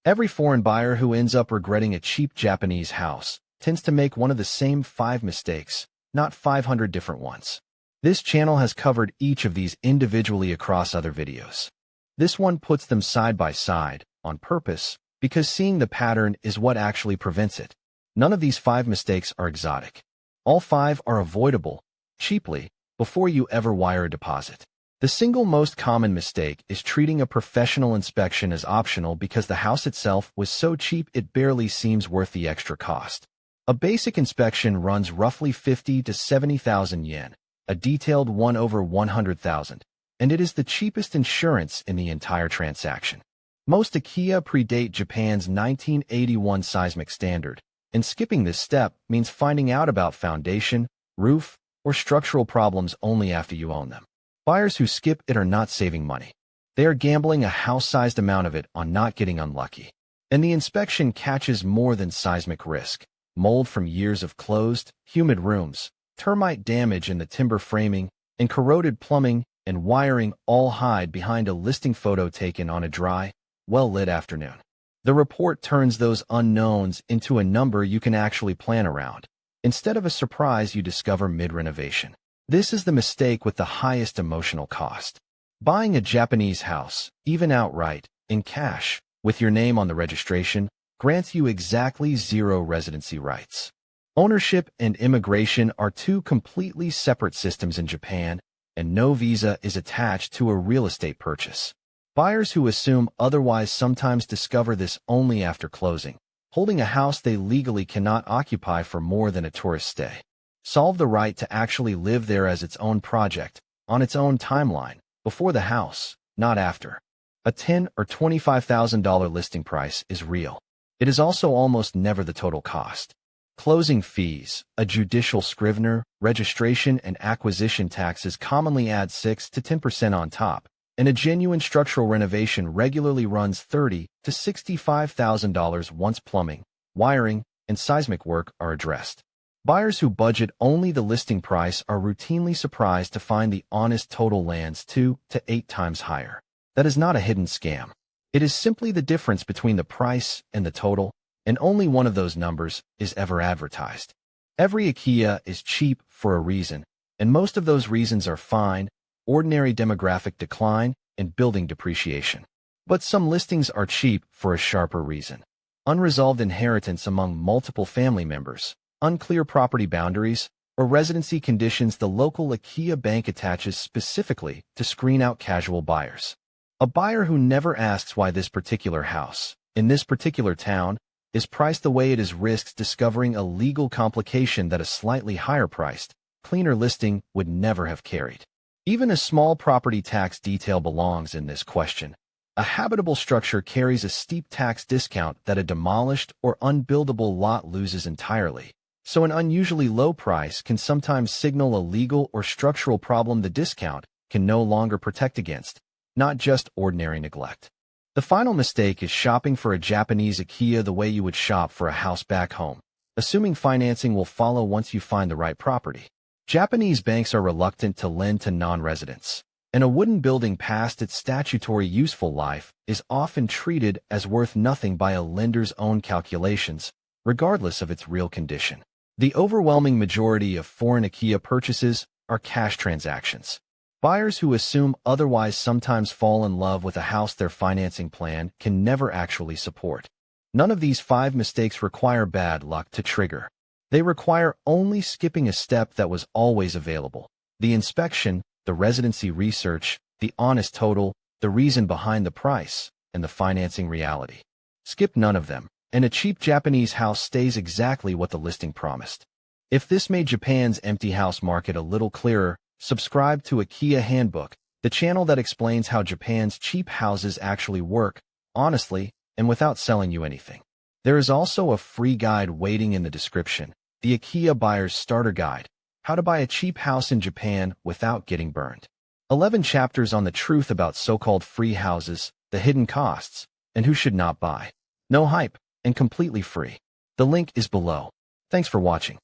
Every foreign buyer who ends up regretting a cheap Japanese house tends to make one of the same 5 mistakes, not 500 different ones. This channel has covered each of these individually across other videos. This one puts them side by side, on purpose, because seeing the pattern is what actually prevents it. None of these 5 mistakes are exotic. All 5 are avoidable, cheaply, before you ever wire a deposit. The single most common mistake is treating a professional inspection as optional because the house itself was so cheap it barely seems worth the extra cost. A basic inspection runs roughly 50 to 70,000 yen, a detailed one over 100,000, and it is the cheapest insurance in the entire transaction. Most Akiya predate Japan's 1981 seismic standard, and skipping this step means finding out about foundation, roof, or structural problems only after you own them. Buyers who skip it are not saving money. They are gambling a house-sized amount of it on not getting unlucky. And the inspection catches more than seismic risk: mold from years of closed, humid rooms, termite damage in the timber framing, and corroded plumbing and wiring all hide behind a listing photo taken on a dry, well-lit afternoon. The report turns those unknowns into a number you can actually plan around, instead of a surprise you discover mid-renovation. This is the mistake with the highest emotional cost. Buying a Japanese house, even outright, in cash, with your name on the registration, grants you exactly 0 residency rights. Ownership and immigration are 2 completely separate systems in Japan, and no visa is attached to a real estate purchase. Buyers who assume otherwise sometimes discover this only after closing, holding a house they legally cannot occupy for more than a tourist stay. Solve the right to actually live there as its own project, on its own timeline, before the house, not after. A $10,000 or $25,000 listing price is real. It is also almost never the total cost. Closing fees, a judicial scrivener, registration and acquisition taxes commonly add 6 to 10% on top, and a genuine structural renovation regularly runs $30,000 to $65,000 once plumbing, wiring, and seismic work are addressed. Buyers who budget only the listing price are routinely surprised to find the honest total lands 2 to 8 times higher. That is not a hidden scam. It is simply the difference between the price and the total, and only one of those numbers is ever advertised. Every Akiya is cheap for a reason, and most of those reasons are fine, ordinary demographic decline, and building depreciation. But some listings are cheap for a sharper reason: unresolved inheritance among multiple family members, unclear property boundaries, or residency conditions the local Akiya bank attaches specifically to screen out casual buyers. A buyer who never asks why this particular house, in this particular town, is priced the way it is risks discovering a legal complication that a slightly higher-priced, cleaner listing would never have carried. Even a small property tax detail belongs in this question. A habitable structure carries a steep tax discount that a demolished or unbuildable lot loses entirely, so an unusually low price can sometimes signal a legal or structural problem the discount can no longer protect against, not just ordinary neglect. The final mistake is shopping for a Japanese Akiya the way you would shop for a house back home, assuming financing will follow once you find the right property. Japanese banks are reluctant to lend to non-residents, and a wooden building past its statutory useful life is often treated as worth nothing by a lender's own calculations, regardless of its real condition. The overwhelming majority of foreign Akiya purchases are cash transactions. Buyers who assume otherwise sometimes fall in love with a house their financing plan can never actually support. None of these 5 mistakes require bad luck to trigger. They require only skipping a step that was always available: the inspection, the residency research, the honest total, the reason behind the price, and the financing reality. Skip none of them, and a cheap Japanese house stays exactly what the listing promised. If this made Japan's empty house market a little clearer, subscribe to Akiya Handbook, the channel that explains how Japan's cheap houses actually work, honestly, and without selling you anything. There is also a free guide waiting in the description: the Akiya Buyer's Starter Guide, How to Buy a Cheap House in Japan Without Getting Burned. 11 chapters on the truth about so-called free houses, the hidden costs, and who should not buy. No hype, and completely free. The link is below. Thanks for watching.